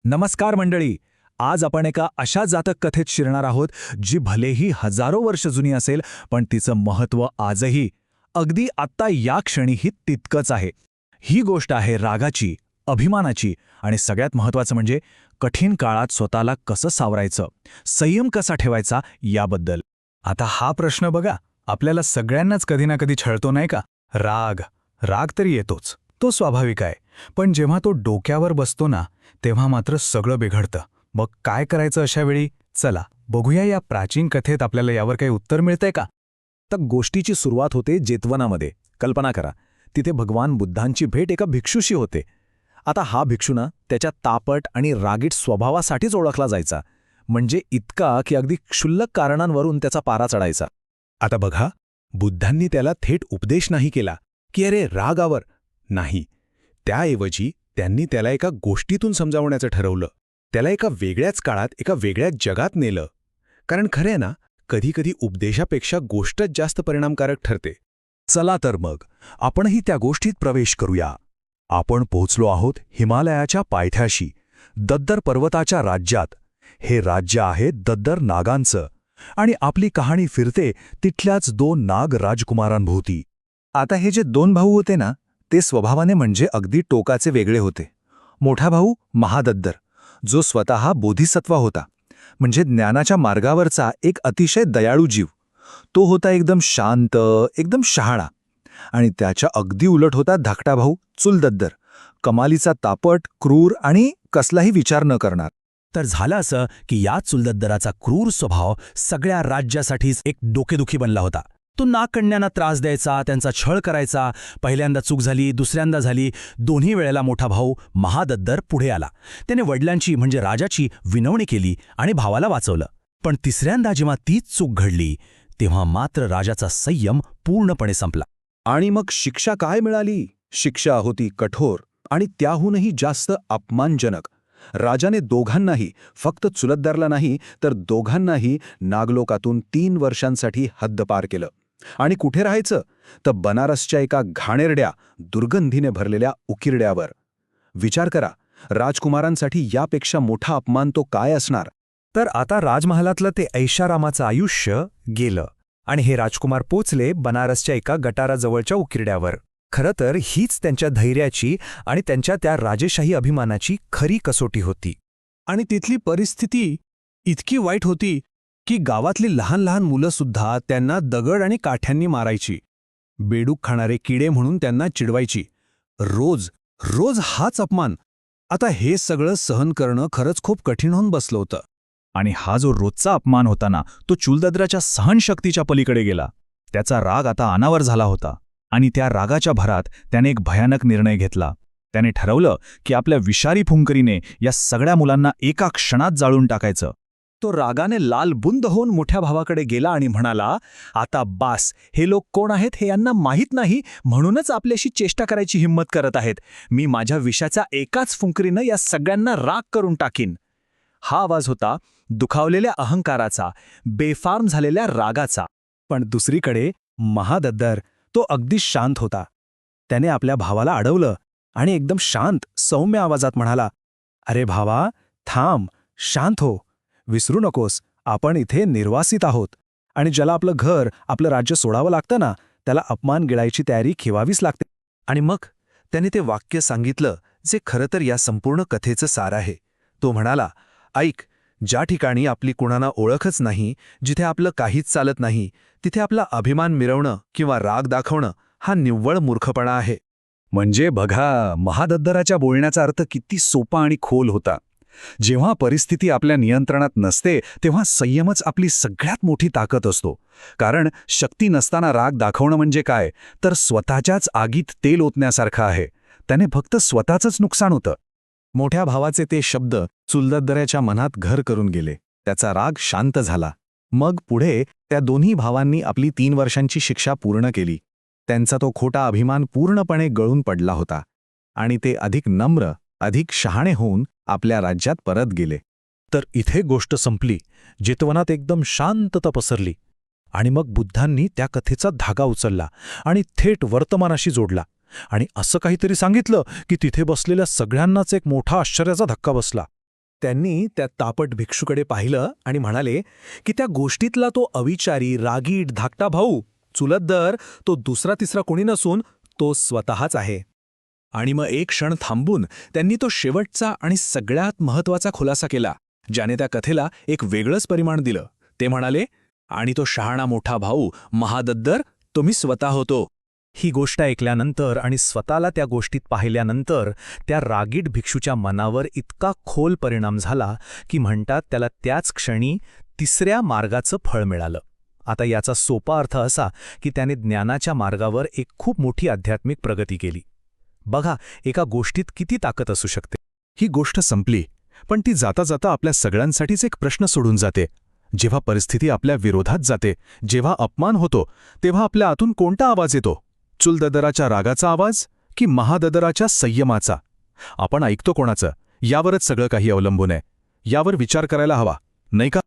नमस्कार मंडळी. आज आपण एका अशा जातक कथेत शिरणार आहोत जी भलेही हजारो वर्ष जुनी असेल, पण तिचं महत्त्व आजही अगदी आत्ता या क्षणीही तितकंच आहे. ही गोष्ट आहे रागाची, अभिमानाची आणि सगळ्यात महत्त्वाचं म्हणजे कठीण काळात स्वतःला कसं सावरायचं, संयम कसा ठेवायचा याबद्दल. आता हा प्रश्न बघा, आपल्याला सगळ्यांनाच कधी ना कधी छळतो नाही का? राग तरी येतोच, तो स्वाभाविक आहे. पण जेव्हा तो डोक्यावर बसतो ना, तेव्हा मात्र सगळं बिघडतं. मग काय करायचं अशा वेळी? चला बघूया या प्राचीन कथेत आपल्याला यावर काही उत्तर मिळतंय का. तर गोष्टीची सुरुवात होते जेतवनामध्ये. कल्पना करा, तिथे भगवान बुद्धांची भेट एका भिक्षूशी होते. आता हा भिक्षू ना त्याच्या तापट आणि रागीट स्वभावासाठीच ओळखला जायचा, म्हणजे इतका की अगदी क्षुल्लक कारणांवरून त्याचा पारा चढायचा. आता बघा, बुद्धांनी त्याला थेट उपदेश नाही केला की अरे रागावर नाही. त्याऐवजी त्यांनी त्याला एका गोष्टीतून समजावण्याचं ठरवलं. त्याला एका वेगळ्याच काळात एका वेगळ्याच जगात नेलं. कारण खरं आहे ना, कधीकधी उपदेशापेक्षा गोष्टच जास्त परिणामकारक ठरते. चला तर मग आपणही त्या गोष्टीत प्रवेश करूया. आपण पोहोचलो आहोत हिमालयाच्या पायथ्याशी, दद्दर पर्वताच्या राज्यात. हे राज्य आहे दद्दर नागांचं आणि आपली कहाणी फिरते तिथल्याच दोन नाग राजकुमारांभोवती. आता हे जे दोन भाऊ होते ना, ते स्वभावाने म्हणजे अगदी टोकाचे वेगळे होते. मोठा भाऊ महादद्दर, जो स्वतः बोधिसत्व होता, म्हणजे ज्ञानाच्या मार्गावरचा एक अतिशय दयाळू जीव. तो होता एकदम शांत, एकदम शहाणा. आणि त्याच्या अगदी उलट होता धाकटा भाऊ चुलदद्दर, कमालीचा तापट, क्रूर आणि कसलाही विचार न करणार. तर झालं असं की या चुलदद्दराचा क्रूर स्वभाव सगळ्या राज्यासाठीच एक डोकेदुखी बनला होता. तो नागकन्यांना त्रास द्यायचा, त्यांचा छळ करायचा. पहिल्यांदा चूक झाली, दुसऱ्यांदा झाली. दोन्ही वेळेला मोठा भाऊ महादद्दर पुढे आला. त्याने वडिलांची म्हणजे राजाची विनवणी केली आणि भावाला वाचवलं. पण तिसऱ्यांदा जेव्हा तीच चूक घडली, तेव्हा मात्र राजाचा संयम पूर्णपणे संपला. आणि मग शिक्षा काय मिळाली? शिक्षा होती कठोर आणि त्याहूनही जास्त अपमानजनक. राजाने दोघांनाही, फक्त चुलतदारला नाही तर दोघांनाही नागलोकातून 3 वर्षांसाठी हद्दपार केलं. आणि कुठे राहायचं? तर बनारसच्या एका घाणेरड्या, दुर्गंधीने भरलेल्या उकिरड्यावर. विचार करा, राजकुमारांसाठी यापेक्षा मोठा अपमान तो काय असणार? तर आता राजमहालातलं ते ऐशारामाचं आयुष्य गेलं आणि हे राजकुमार पोचले बनारसच्या एका गटाराजवळच्या उकिरड्यावर. खरं तर हीच त्यांच्या धैर्याची आणि त्यांच्या त्या राजेशाही अभिमानाची खरी कसोटी होती. आणि तिथली परिस्थिती इतकी वाईट होती की गावातली लहान लहान मुलंसुद्धा त्यांना दगड आणि काठ्यांनी मारायची. बेडूक खाणारे किडे म्हणून त्यांना चिडवायची. रोज रोज हाच अपमान. आता हे सगळं सहन करणं खरंच खूप कठीण होऊन बसलं होतं. आणि हा जो रोजचा अपमान होता ना, तो चुलदद्राच्या सहनशक्तीच्या पलीकडे गेला. त्याचा राग आता अनावर झाला होता आणि त्या रागाच्या भरात त्याने एक भयानक निर्णय घेतला. त्याने ठरवलं की आपल्या विषारी फुंकरीने या सगळ्या मुलांना एका क्षणात जाळून टाकायचं. तो रागाने लालबुंद होऊन मोठ्या भावाकडे गेला आणि म्हणाला, आता बास, हे लोक कोण आहेत हे यांना माहीत नाही, म्हणूनच आपल्याशी चेष्टा करायची हिंमत करत आहेत. मी माझ्या विषाच्या एकाच फुंकरीनं या सगळ्यांना राग करून टाकीन. हा आवाज होता दुखावलेल्या अहंकाराचा, बेफार्म झालेल्या रागाचा. पण दुसरीकडे महादद्दर, तो अगदी शांत होता. त्याने आपल्या भावाला अडवलं आणि एकदम शांत, सौम्य आवाजात म्हणाला, अरे भावा, थांब, शांत हो. विसरू नकोस, आपण इथे निर्वासित आहोत आणि ज्याला आपलं घर, आपलं राज्य सोडावं लागतं ना, त्याला अपमान गिळायची तयारी ठेवावीच लागते. आणि मग त्याने ते वाक्य सांगितलं जे खरं तर या संपूर्ण कथेचं सार आहे. तो म्हणाला, ऐक, ज्या ठिकाणी आपली कुणाला ओळखच नाही, जिथे आपलं काहीच चालत नाही, तिथे आपला अभिमान मिरवणं किंवा राग दाखवणं हा निव्वळ मूर्खपणा आहे. म्हणजे बघा, महादद्दराच्या बोलण्याचा अर्थ किती सोपा आणि खोल होता. जेव्हा परिस्थिती आपल्या नियंत्रणात नसते, तेव्हा संयमच आपली सगळ्यात मोठी ताकद असतो. कारण शक्ती नसताना राग दाखवणं म्हणजे काय, तर स्वतःच्याच आगीत तेल ओतण्यासारखं आहे. त्याने फक्त स्वतःचंच नुकसान होतं. मोठ्या भावाचे ते शब्द चुलदद्दराच्या मनात घर करून गेले. त्याचा राग शांत झाला. मग पुढे त्या दोन्ही भावांनी आपली 3 वर्षांची शिक्षा पूर्ण केली. त्यांचा तो खोटा अभिमान पूर्णपणे गळून पडला होता आणि ते अधिक नम्र, अधिक शहाणे होऊन आपल्या राज्यात परत गेले. तर इथे गोष्ट संपली. जेतवनात एकदम शांतता पसरली. आणि मग बुद्धांनी त्या कथेचा धागा उचलला आणि थेट वर्तमानाशी जोडला. आणि असं काहीतरी सांगितलं की तिथे बसलेल्या सगळ्यांनाच एक मोठा आश्चर्याचा धक्का बसला. त्यांनी त्या तापट भिक्षूकडे पाहिलं आणि म्हणाले की त्या गोष्टीतला तो अविचारी, रागीट, धाकटा भाऊ, चुलतदर, तो दुसरा तिसरा कोणी नसून तो स्वतःच आहे. आणि मग एक क्षण थांबून त्यांनी तो शेवटचा आणि सगळ्यात महत्त्वाचा खुलासा केला, ज्याने त्या कथेला एक वेगळंच परिमाण दिलं. ते म्हणाले, आणि तो शहाणा मोठा भाऊ महादद्दर तो मी स्वतः होतो. ही गोष्ट ऐकल्यानंतर आणि स्वतःला त्या गोष्टीत पाहिल्यानंतर त्या रागीट भिक्षूच्या मनावर इतका खोल परिणाम झाला की म्हणतात त्याला त्याच क्षणी तिसऱ्या मार्गाचं फळ मिळालं. आता याचा सोपा अर्थ असा की त्याने ज्ञानाच्या मार्गावर एक खूप मोठी आध्यात्मिक प्रगती केली. बघा, एका गोष्टीत किती ताकद असू शकते. ही गोष्ट संपली, पण ती जाता जाता आपल्या सगळ्यांसाठीच एक प्रश्न सोडून जाते. जेव्हा परिस्थिती आपल्या विरोधात जाते, जेव्हा अपमान होतो, तेव्हा आपल्या आतून कोणता आवाज येतो? चुलददराच्या रागाचा आवाज की महाददराच्या संयमाचा? आपण ऐकतो कोणाचं, यावरच सगळं काही अवलंबून आहे. यावर विचार करायला हवा, नाही का?